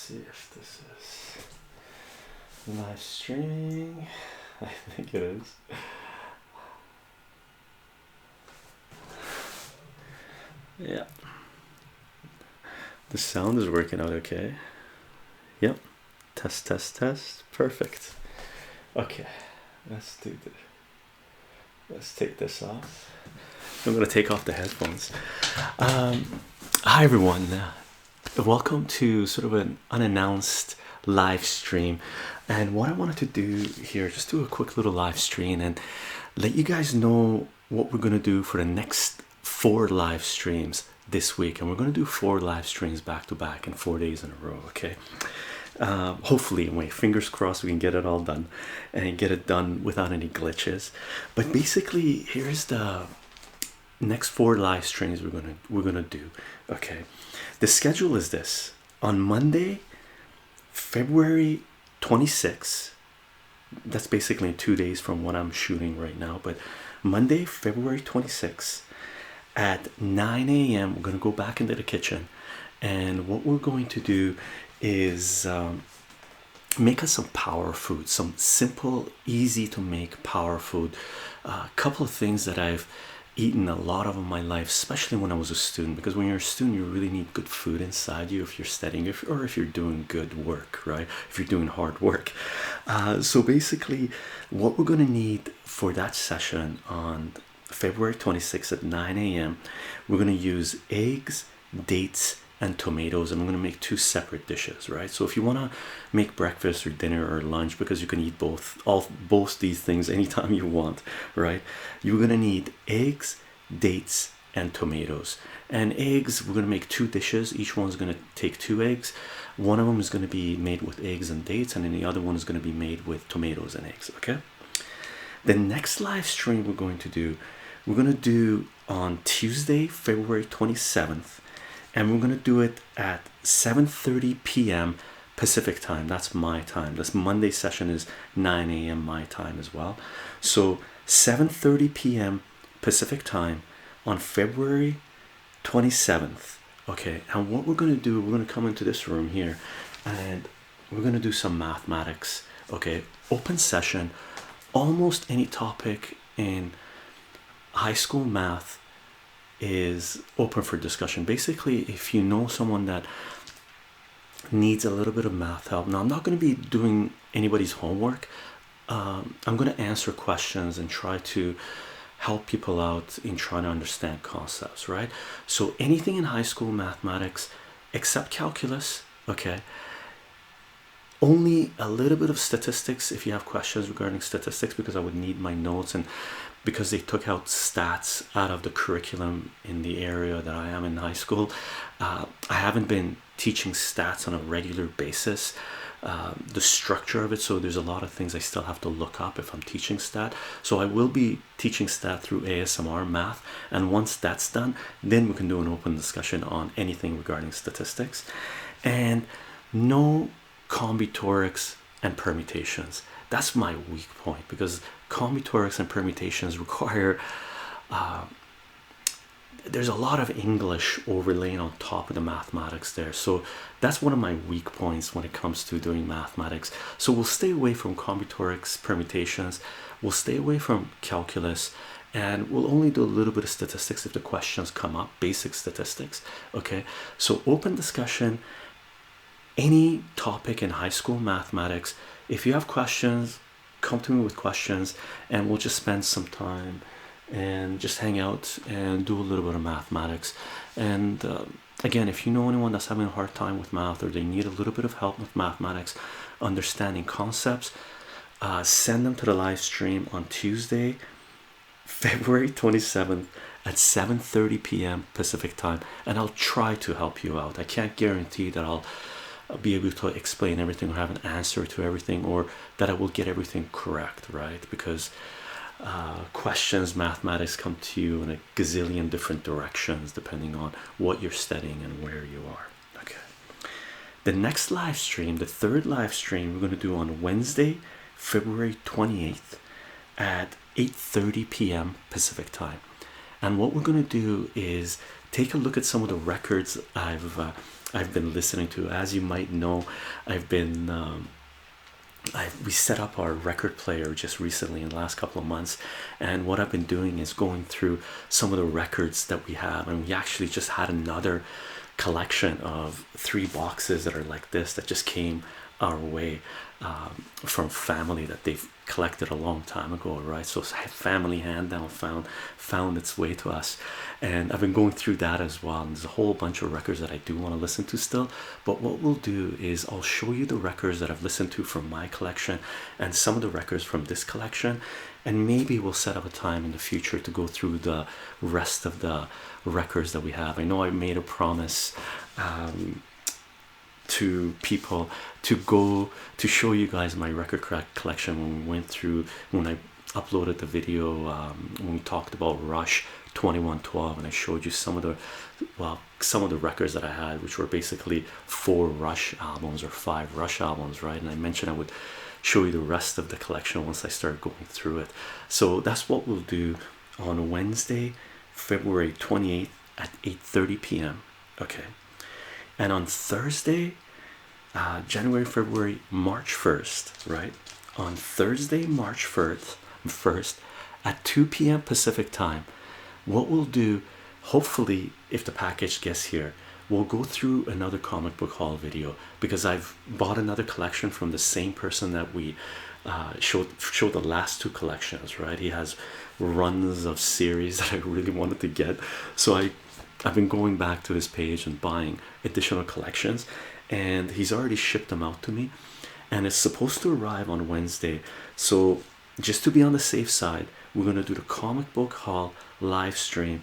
see if this is live streaming. I think it is. Yeah. The sound is working out okay. Yep. Test, test, test. Perfect. Okay. Let's do this. Let's take this off. I'm gonna take off the headphones. Hi everyone. Welcome to sort of an unannounced live stream. And what I wanted to do here, just do a quick little live stream and let you guys know what we're gonna do for the next 4 live streams this week. And we're gonna do 4 live streams back to back in 4 days in a row. Okay. Hopefully, anyway, fingers crossed we can get it all done and get it done without any glitches. But basically, here's the next 4 live streams we're gonna do. Okay, the schedule is this: on Monday, February 26th, that's basically 2 days from what I'm shooting right now, but Monday, February 26th at 9 a.m. we're gonna go back into the kitchen, and what we're going to do is make us some power food, some simple, easy to make power food. A couple of things that I've eaten a lot of in my life, especially when I was a student, because when you're a student you really need good food inside you if you're studying, or if you're doing good work, right? If you're doing hard work. So basically what we're going to need for that session on February 26th at 9 a.m. we're going to use eggs, dates, and tomatoes, and I'm going to make 2 separate dishes, right? So if you want to make breakfast or dinner or lunch, because you can eat both these things anytime you want, right? You're going to need eggs, dates, and tomatoes. And eggs, we're going to make 2 dishes. Each one's going to take 2 eggs. One of them is going to be made with eggs and dates, and then the other one is going to be made with tomatoes and eggs. Okay, the next live stream we're going to do on Tuesday, February 27th, and we're going to do it at 7:30 p.m. Pacific time. That's my time. This Monday session is 9 a.m. my time as well. So 7:30 p.m. Pacific time on February 27th. Okay, and what we're going to do, we're going to come into this room here and we're going to do some mathematics. Okay, open session. Almost any topic in high school math is open for discussion. Basically, if you know someone that needs a little bit of math help, now I'm not going to be doing anybody's homework. I'm going to answer questions and try to help people out in trying to understand concepts, right? So anything in high school mathematics except calculus, okay? Only a little bit of statistics if you have questions regarding statistics, because I would need my notes, and because they took out stats out of the curriculum in the area that I am in high school. I haven't been teaching stats on a regular basis, the structure of it, so there's a lot of things I still have to look up if I'm teaching stat. So I will be teaching stat through ASMR math, and once that's done, then we can do an open discussion on anything regarding statistics. And no combinatorics and permutations. That's my weak point, because combinatorics and permutations require there's a lot of English overlaying on top of the mathematics there. So that's one of my weak points when it comes to doing mathematics. So we'll stay away from combinatorics, permutations, we'll stay away from calculus, and we'll only do a little bit of statistics if the questions come up, basic statistics. Okay, so open discussion, any topic in high school mathematics. If you have questions, come to me with questions, and we'll just spend some time and just hang out and do a little bit of mathematics. And again, if you know anyone that's having a hard time with math, or they need a little bit of help with mathematics, understanding concepts, send them to the live stream on Tuesday, February 27th at 7:30 p.m. Pacific time, and I'll try to help you out. I can't guarantee that I'll be able to explain everything or have an answer to everything, or that I will get everything correct, right? Because questions, mathematics come to you in a gazillion different directions depending on what you're studying and where you are. Okay, the next live stream, the 3rd live stream, we're going to do on Wednesday, February 28th at 8:30 p.m. Pacific time, And what we're going to do is take a look at some of the records I've been listening to. As you might know, I've been we set up our record player just recently in the last couple of months, and what I've been doing is going through some of the records that we have, and we actually just had another collection of 3 boxes that are like this that just came our way from family that they've collected a long time ago, right? So family hand down found its way to us, and I've been going through that as well. And there's a whole bunch of records that I do want to listen to still, but what we'll do is I'll show you the records that I've listened to from my collection and some of the records from this collection, and maybe we'll set up a time in the future to go through the rest of the records that we have. I know I made a promise to people to go to show you guys my record collection when we went through, when I uploaded the video when we talked about Rush 2112, and I showed you some of the records that I had, which were basically 4 Rush albums or 5 Rush albums, right? And I mentioned I would show you the rest of the collection once I start going through it. So that's what we'll do on Wednesday, February 28th at 8:30 p.m. Okay. And on Thursday, January, February, March 1st, right? On Thursday, March 1st at 2 p.m. Pacific time, what we'll do, hopefully, if the package gets here, we'll go through another comic book haul video, because I've bought another collection from the same person that we showed the last 2 collections, right? He has runs of series that I really wanted to get, so I've been going back to his page and buying additional collections, and he's already shipped them out to me, and it's supposed to arrive on Wednesday. So just to be on the safe side, we're going to do the comic book haul live stream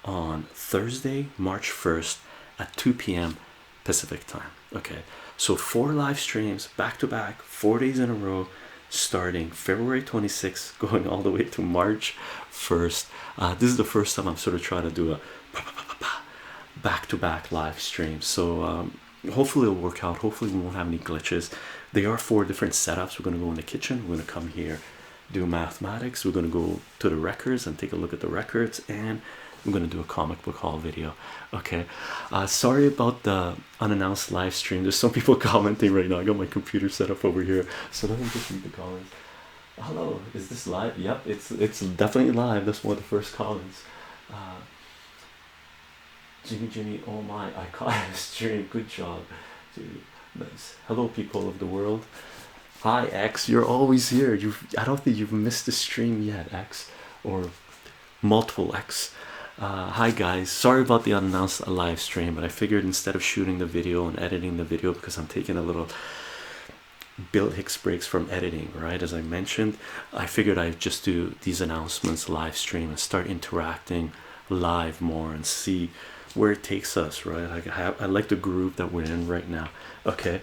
on Thursday, March 1st at 2 p.m. Pacific time. Okay, so 4 live streams back to back, 4 days in a row, starting February 26th going all the way to March 1st. This is the first time I'm sort of trying to do a back-to-back live stream, so hopefully it'll work out. Hopefully we won't have any glitches. They are 4 different setups. We're going to go in the kitchen, we're going to come here, do mathematics, we're going to go to the records and take a look at the records, and we're going to do a comic book haul video. Okay, sorry about the unannounced live stream. There's some people commenting right now. I got my computer set up over here, so let me just read the comments. Hello, is this live? Yep, it's definitely live. That's one of the first comments. Jimmy, oh my, I caught a stream. Good job, dude. Nice. Hello, people of the world. Hi, X. You're always here. I don't think you've missed the stream yet, X, or multiple X. Hi, guys. Sorry about the unannounced live stream, but I figured instead of shooting the video and editing the video, because I'm taking a little Bill Hicks breaks from editing, right? As I mentioned, I figured I'd just do these announcements live stream and start interacting live more and see where it takes us, right? I like the groove that we're in right now. Okay,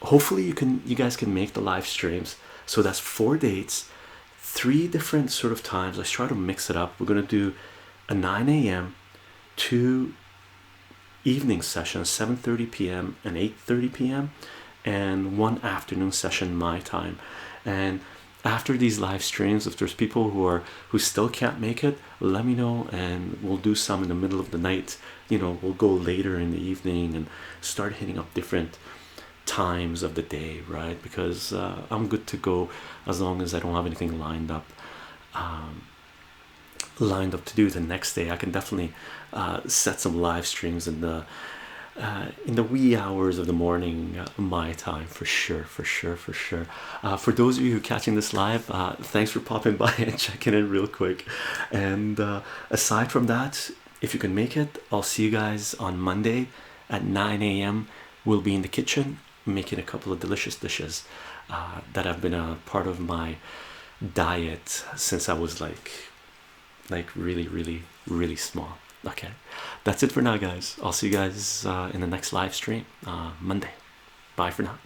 hopefully you guys can make the live streams. So that's 4 dates, 3 different sort of times. Let's try to mix it up. We're gonna do a 9 a.m. 2 evening sessions, 7:30 p.m. and 8:30 p.m. and 1 afternoon session my time. And after these live streams, if there's people who still can't make it, let me know, and we'll do some in the middle of the night. You know, we'll go later in the evening and start hitting up different times of the day, right? Because I'm good to go as long as I don't have anything lined up to do the next day. I can definitely set some live streams in the wee hours of the morning, my time, for sure. For those of you who are catching this live, thanks for popping by and checking in real quick. And aside from that, if you can make it, I'll see you guys on Monday at 9 a.m. We'll be in the kitchen making a couple of delicious dishes that have been a part of my diet since I was like really small. Okay, that's it for now, guys. I'll see you guys in the next live stream Monday. Bye for now.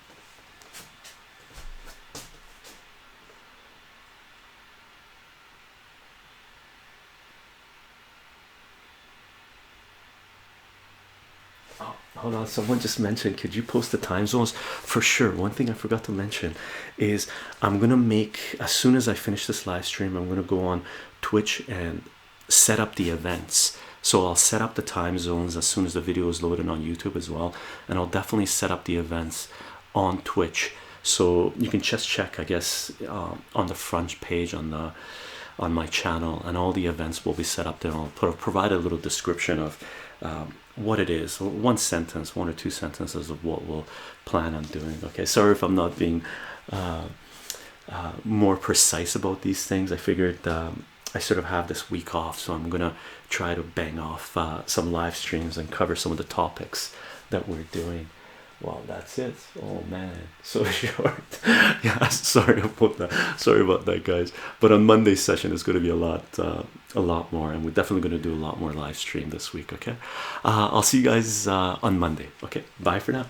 Oh, hold on, someone just mentioned, could you post the time zones? For sure. One thing I forgot to mention is I'm gonna make, as soon as I finish this live stream, I'm gonna go on Twitch and set up the events. So I'll set up the time zones as soon as the video is loaded on YouTube as well, and I'll definitely set up the events on Twitch, so you can just check, I guess, on the front page on my channel, and all the events will be set up there. I'll provide a little description of what it is, one sentence, 1 or 2 sentences of what we'll plan on doing. Okay, sorry if I'm not being more precise about these things. I figured I sort of have this week off, so I'm gonna try to bang off some live streams and cover some of the topics that we're doing. Well, that's it. Oh man, so short. Yeah, sorry about that, guys. But on Monday's session is going to be a lot more, and we're definitely going to do a lot more live stream this week. Okay, I'll see you guys on Monday. Okay, bye for now.